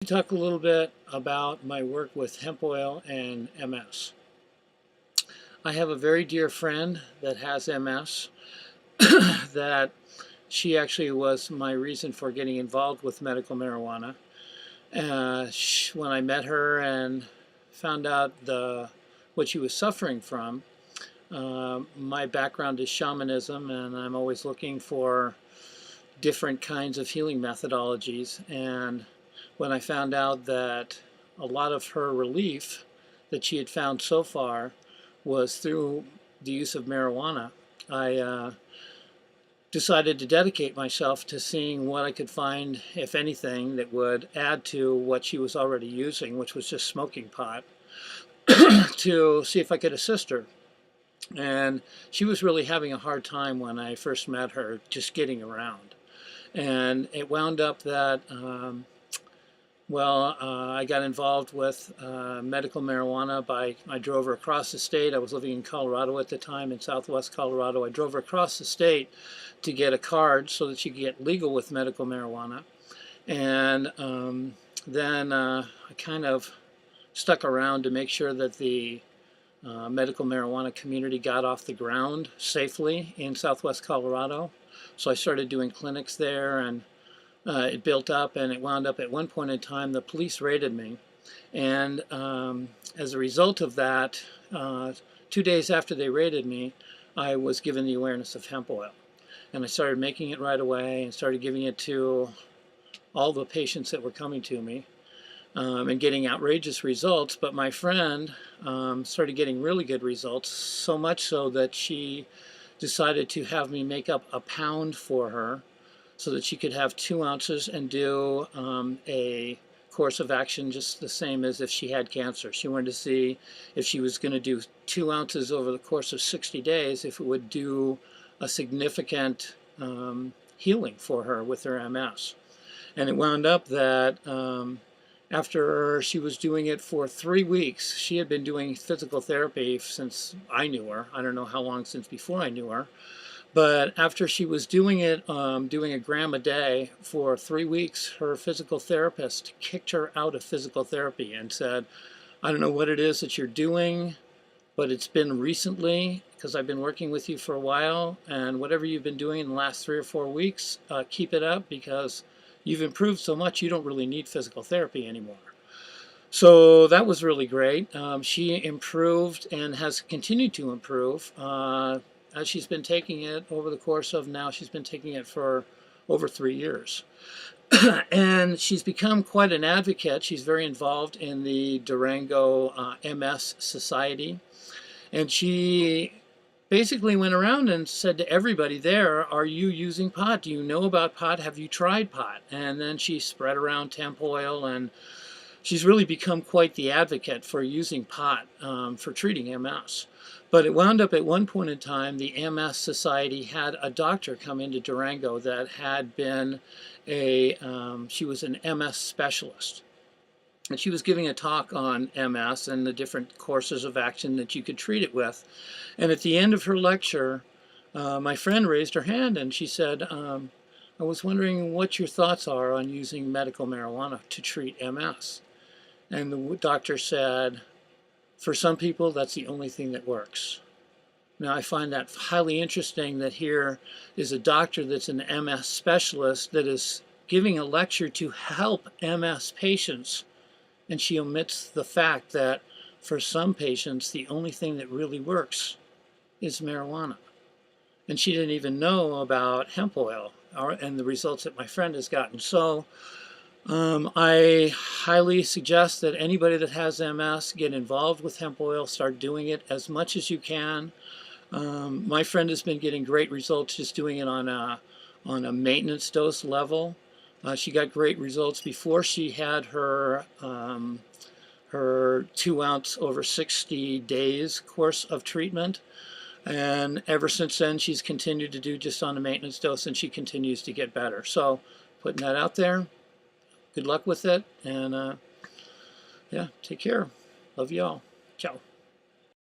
Talk a little bit about my work with hemp oil and MS. I have a very dear friend that has MS that she actually was my reason for getting involved with medical marijuana. When I met her and found out what she was suffering from, my background is shamanism, and I'm always looking for different kinds of healing methodologies. And when I found out that a lot of her relief that she had found so far was through the use of marijuana, I decided to dedicate myself to seeing what I could find, if anything, that would add to what she was already using, which was just smoking pot, to see if I could assist her. And she was really having a hard time when I first met her, just getting around. And it wound up that I got involved with medical marijuana I drove her across the state. I was living in Colorado at the time, in southwest Colorado. I drove her across the state to get a card so that she could get legal with medical marijuana. And then I kind of stuck around to make sure that the medical marijuana community got off the ground safely in southwest Colorado. So I started doing clinics there, and it built up, and it wound up at one point in time the police raided me. And as a result of that, 2 days after they raided me, I was given the awareness of hemp oil. And I started making it right away and started giving it to all the patients that were coming to me and getting outrageous results. But my friend started getting really good results, so much so that she decided to have me make up a pound for her so that she could have 2 ounces and do a course of action just the same as if she had cancer. She wanted to see if she was going to do 2 ounces over the course of 60 days, if it would do a significant healing for her with her MS. And it wound up that after she was doing it for 3 weeks, she had been doing physical therapy since I knew her. I don't know how long since before I knew her. But after she was doing it, doing a gram a day for 3 weeks, her physical therapist kicked her out of physical therapy and said, I don't know what it is that you're doing, but it's been recently, because I've been working with you for a while, and whatever you've been doing in the last 3 or 4 weeks, keep it up, because you've improved so much you don't really need physical therapy anymore. So that was really great. She improved and has continued to improve as she's been taking it over the course of now, she's been taking it for over 3 years. And she's become quite an advocate. She's very involved in the Durango MS Society. And she basically went around and said to everybody there, are you using pot? Do you know about pot? Have you tried pot? And then she spread around hemp oil, and she's really become quite the advocate for using pot for treating MS. But it wound up at one point in time, the MS Society had a doctor come into Durango that had been she was an MS specialist. And she was giving a talk on MS and the different courses of action that you could treat it with. And at the end of her lecture, my friend raised her hand and she said, I was wondering what your thoughts are on using medical marijuana to treat MS. And the doctor said, for some people, that's the only thing that works. Now, I find that highly interesting that here is a doctor that's an MS specialist that is giving a lecture to help MS patients, and she omits the fact that for some patients, the only thing that really works is marijuana. And she didn't even know about hemp oil and the results that my friend has gotten. So I highly suggest that anybody that has MS get involved with hemp oil, start doing it as much as you can. My friend has been getting great results just doing it on a maintenance dose level. She got great results before she had her 2 ounce over 60 days course of treatment. And ever since then, she's continued to do just on a maintenance dose, and she continues to get better. So putting that out there. Good luck with it, and yeah, take care. Love you all. Ciao.